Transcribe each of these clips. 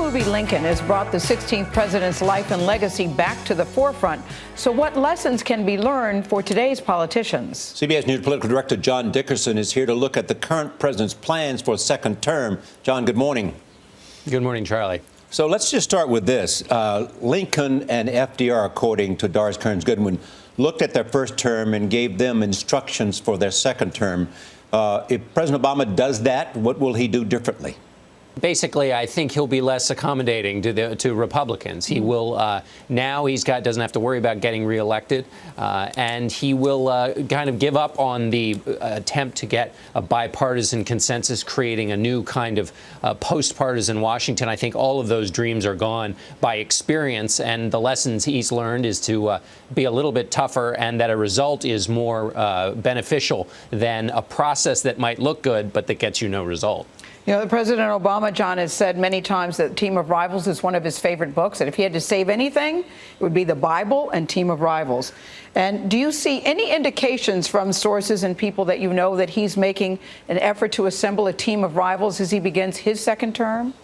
movie Lincoln has brought the 16th president's life and legacy back to the forefront. So what lessons can be learned for today's politicians? CBS News political director John Dickerson is here to look at the current president's plans for a second term. John, good morning. Good morning, Charlie. So let's just start with this. Lincoln and FDR, according to Doris Kearns Goodwin, looked at their first term and gave them instructions for their second term. If President Obama does that, what will he do differently? Basically, I think he'll be less accommodating to Republicans. He will now doesn't have to worry about getting reelected, and he will kind of give up on the attempt to get a bipartisan consensus, creating a new kind of post-partisan Washington. I think all of those dreams are gone by experience, and the lessons he's learned is to be a little bit tougher, and that a result is more beneficial than a process that might look good but that gets you no result. You know, President Obama, John, has said many times that Team of Rivals is one of his favorite books, and if he had to save anything, it would be the Bible and Team of Rivals. And do you see any indications from sources and people that you know that he's making an effort to assemble a team of rivals as he begins his second term?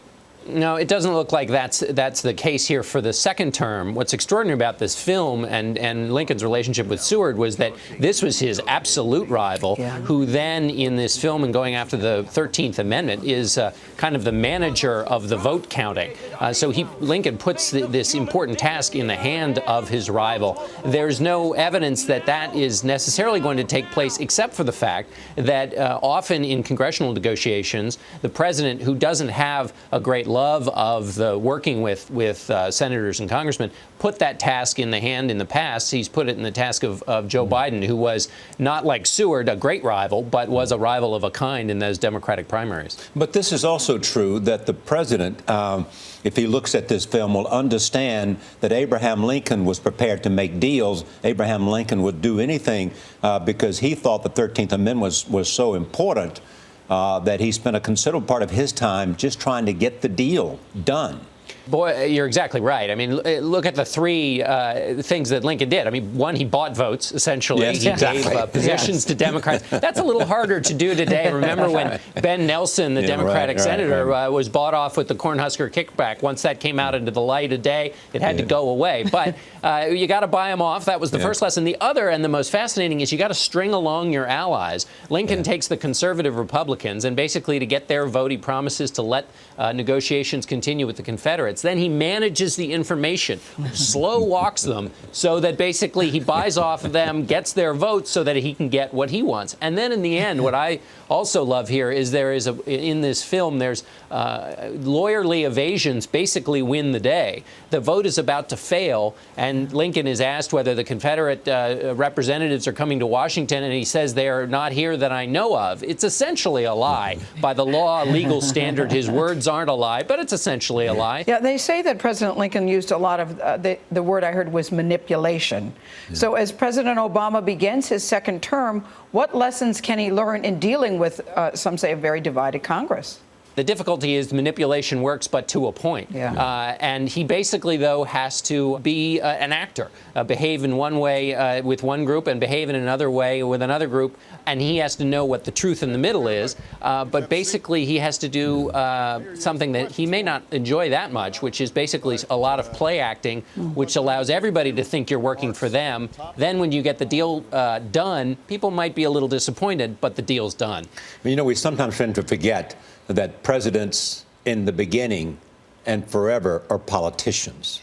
No, it doesn't look like that's the case here for the second term. What's extraordinary about this film and Lincoln's relationship with Seward was that this was his absolute rival, who then in this film and going after the 13th Amendment is kind of the manager of the vote counting. So Lincoln puts this important task in the hand of his rival. There's no evidence that that is necessarily going to take place, except for the fact that often in congressional negotiations, the president, who doesn't have a great love of the working with senators and congressmen, put that task in the hand in the past. He's put it in the task of Joe Biden, who was not like Seward, a great rival, but was a rival of a kind in those Democratic primaries. But this is also true that the president, if he looks at this film, will understand that Abraham Lincoln was prepared to make deals. Abraham Lincoln would do anything because he thought the 13th Amendment was so important that he spent a considerable part of his time just trying to get the deal done. Boy, you're exactly right. I mean, look at the three things that Lincoln did. I mean, one, he bought votes, essentially. Yes, he exactly. gave positions to Democrats. That's a little harder to do today. Remember when Ben Nelson, the Democratic senator, was bought off with the Cornhusker kickback. Once that came out into the light of day, it had to go away. But you got to buy him off. That was the first lesson. The other, and the most fascinating, is you got to string along your allies. Lincoln takes the conservative Republicans, and basically to get their vote, he promises to let negotiations continue with the Confederates. Then he manages the information, slow walks them, so that basically he buys off of them, gets their votes so that he can get what he wants. And then in the end, what I also love here is in this film, there's lawyerly evasions basically win the day. The vote is about to fail, and Lincoln is asked whether the Confederate representatives are coming to Washington, and he says they are not here that I know of. It's essentially a lie. By the law, legal standard, his words aren't a lie, but it's essentially a lie. Yeah, they say that President Lincoln used a lot of, the word I heard was manipulation. So as President Obama begins his second term, what lessons can he learn in dealing with, some say, a very divided Congress? The difficulty is manipulation works, but to a point. And he basically, though, has to be an actor, behave in one way with one group and behave in another way with another group. And he has to know what the truth in the middle is. But basically, he has to do something that he may not enjoy that much, which is basically a lot of play acting, which allows everybody to think you're working for them. Then when you get the deal done, people might be a little disappointed, but the deal's done. You know, we sometimes tend to forget that presidents in the beginning and forever are politicians.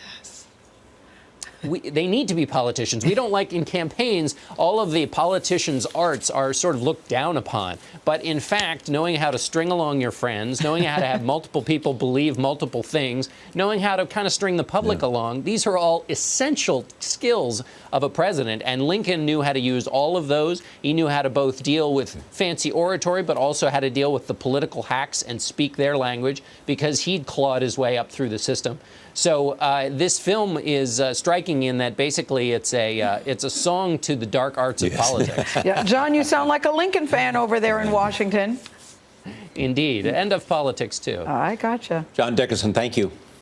They need to be politicians. We don't like in campaigns, all of the politicians' arts are sort of looked down upon. But in fact, knowing how to string along your friends, knowing how to have multiple people believe multiple things, knowing how to kind of string the public along, these are all essential skills of a president. And Lincoln knew how to use all of those. He knew how to both deal with fancy oratory, but also how to deal with the political hacks and speak their language, because he'd clawed his way up through the system. So this film is striking in that basically it's a song to the dark arts of politics. Yeah, John, you sound like a Lincoln fan over there in Washington. Indeed, and of politics too. I gotcha. John Dickerson, thank you.